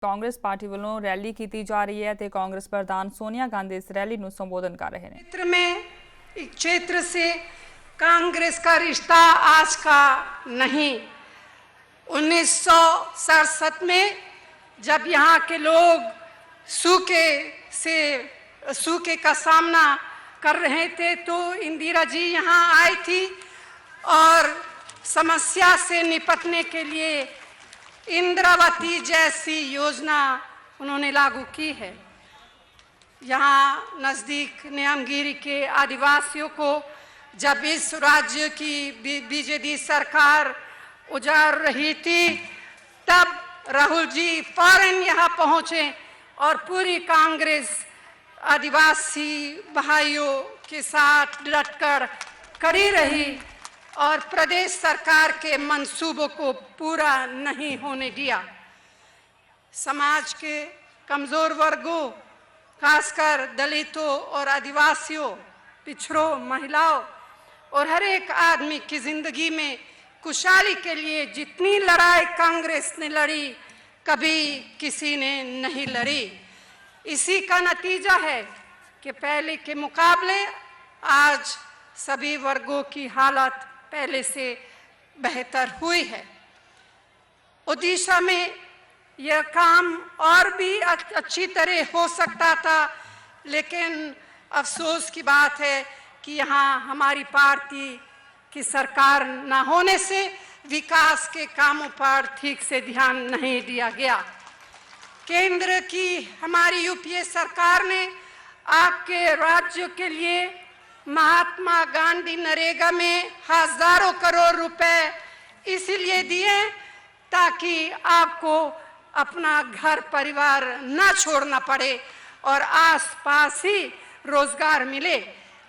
Congress party वालों rally की जा रही है तो कांग्रेस प्रधान सोनिया गांधी इस रैली को संबोधन कर रहे हैं। क्षेत्र में एक क्षेत्र से कांग्रेस का रिश्ता आज का नहीं। 1967 में जब यहाँ के लोग सूखे का सामना कर रहे थे तो इंदिरा जी यहाँ आई थी और समस्या से निपटने के लिए इंद्रावती जैसी योजना उन्होंने लागू की है। यहाँ नज़दीक न्यामगिरी के आदिवासियों को जब इस राज्य की बीजेपी सरकार उजाड़ रही थी तब राहुल जी फौरन यहाँ पहुँचे और पूरी कांग्रेस आदिवासी भाइयों के साथ डटकर खड़ी रही और प्रदेश सरकार के मंसूबों को पूरा नहीं होने दिया। समाज के कमज़ोर वर्गों, खासकर दलितों और आदिवासियों, पिछड़ों, महिलाओं और हर एक आदमी की ज़िंदगी में खुशहाली के लिए जितनी लड़ाई कांग्रेस ने लड़ी कभी किसी ने नहीं लड़ी। इसी का नतीजा है कि पहले के मुकाबले आज सभी वर्गों की हालत पहले से बेहतर हुई है। ओडिशा में यह काम और भी अच्छी तरह हो सकता था, लेकिन अफसोस की बात है कि यहाँ हमारी पार्टी की सरकार न होने से विकास के कामों पर ठीक से ध्यान नहीं दिया गया। केंद्र की हमारी यूपीए सरकार ने आपके राज्य के लिए महात्मा गांधी नरेगा में हजारों करोड़ रुपए इसलिए दिए ताकि आपको अपना घर परिवार न छोड़ना पड़े और आसपास ही रोजगार मिले।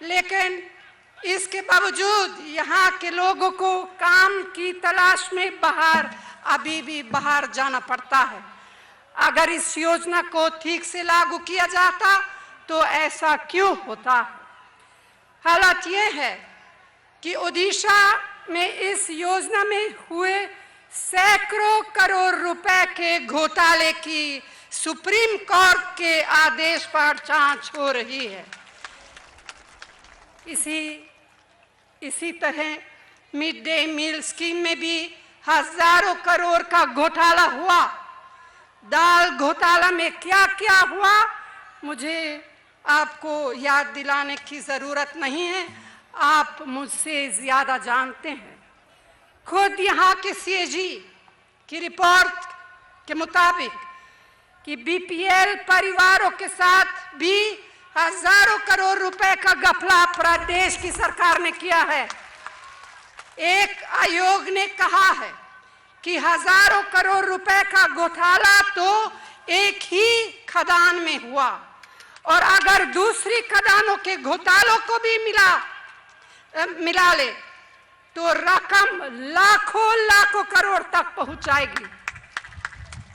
लेकिन इसके बावजूद यहाँ के लोगों को काम की तलाश में अभी भी बाहर जाना पड़ता है। अगर इस योजना को ठीक से लागू किया जाता तो ऐसा क्यों होता? हालात ये है कि ओडिशा में इस योजना में हुए सैकड़ों करोड़ रुपए के घोटाले की सुप्रीम कोर्ट के आदेश पर जांच हो रही है। इसी तरह मिड डे मील स्कीम में भी हजारों करोड़ का घोटाला हुआ। दाल घोटाला में क्या क्या हुआ मुझे आपको याद दिलाने की जरूरत नहीं है, आप मुझसे ज्यादा जानते हैं। खुद यहाँ के सीएजी की रिपोर्ट के मुताबिक कि बीपीएल परिवारों के साथ भी हजारों करोड़ रुपए का घपला प्रदेश की सरकार ने किया है। एक आयोग ने कहा है कि हजारों करोड़ रुपए का घोटाला तो एक ही खदान में हुआ और अगर दूसरी खदानों के घोटालों को भी मिला ले तो रकम लाखों करोड़ तक पहुंच जाएगी।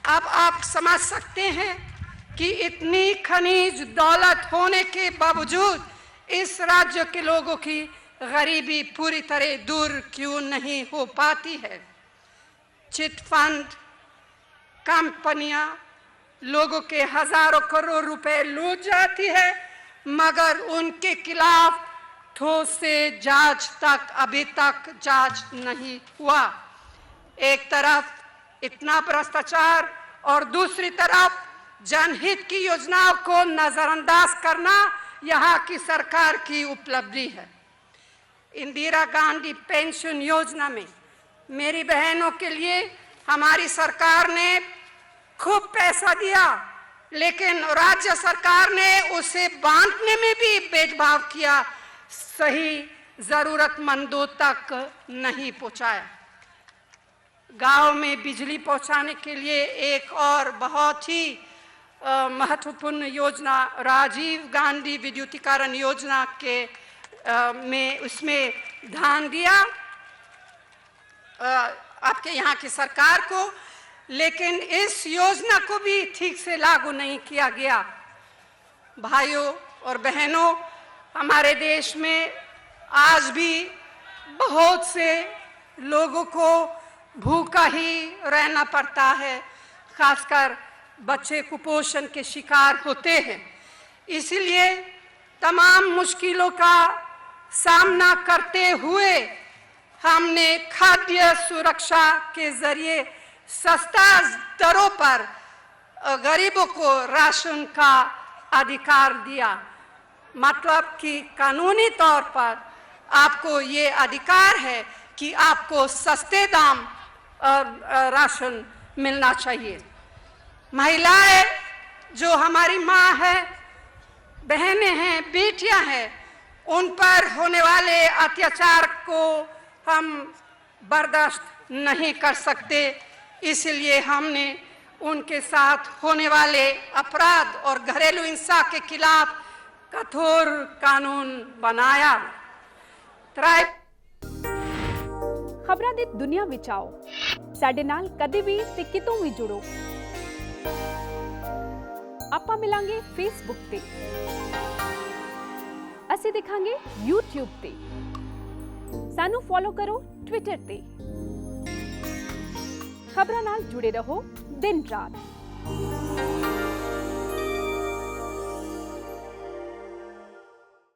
अब आप समझ सकते हैं कि इतनी खनिज दौलत होने के बावजूद इस राज्य के लोगों की गरीबी पूरी तरह दूर क्यों नहीं हो पाती है। चिट फंड कंपनियां लोगों के हजारों करोड़ रुपए लूट जाती है मगर उनके खिलाफ ठोस से जांच तक अभी तक जांच नहीं हुआ। एक तरफ इतना भ्रष्टाचार और दूसरी तरफ जनहित की योजनाओं को नजरअंदाज करना यहाँ की सरकार की उपलब्धि है। इंदिरा गांधी पेंशन योजना में मेरी बहनों के लिए हमारी सरकार ने खूब पैसा दिया, लेकिन राज्य सरकार ने उसे बांटने में भी भेदभाव किया, सही जरूरतमंदों तक नहीं पहुंचाया। गांव में बिजली पहुंचाने के लिए एक और बहुत ही महत्वपूर्ण योजना राजीव गांधी विद्युतीकरण योजना के में उसमें ध्यान दिया आपके यहाँ की सरकार को, लेकिन इस योजना को भी ठीक से लागू नहीं किया गया। भाइयों और बहनों, हमारे देश में आज भी बहुत से लोगों को भूखा ही रहना पड़ता है, खासकर बच्चे कुपोषण के शिकार होते हैं। इसलिए तमाम मुश्किलों का सामना करते हुए हमने खाद्य सुरक्षा के जरिए सस्ता दरों पर गरीबों को राशन का अधिकार दिया। मतलब कि कानूनी तौर पर आपको ये अधिकार है कि आपको सस्ते दाम राशन मिलना चाहिए। महिलाएं जो हमारी माँ है, बहनें हैं, बेटियां हैं, उन पर होने वाले अत्याचार को हम बर्दाश्त नहीं कर सकते। इसलिए हमने उनके साथ होने वाले अपराध और घरेलू हिंसा के खिलाफ कठोर कानून बनाया। ਖਬਰਾਂ ਦੀ ਦੁਨੀਆ ਵਿੱਚ ਆਓ, ਸਾਡੇ ਨਾਲ ਕਦੇ ਵੀ ਤੇ ਕਿਤੋਂ ਵੀ ਜੁੜੋ। ਆਪਾਂ ਮਿਲਾਂਗੇ ਫੇਸਬੁੱਕ ਤੇ, ਅਸੀਂ ਦਿਖਾਂਗੇ YouTube ਤੇ, ਸਾਨੂੰ ਫੋਲੋ ਕਰੋ ਟਵਿੱਟਰ ਤੇ। ਖਬਰਾਂ ਨਾਲ ਜੁੜੇ ਰਹੋ ਦਿਨ ਰਾਤ।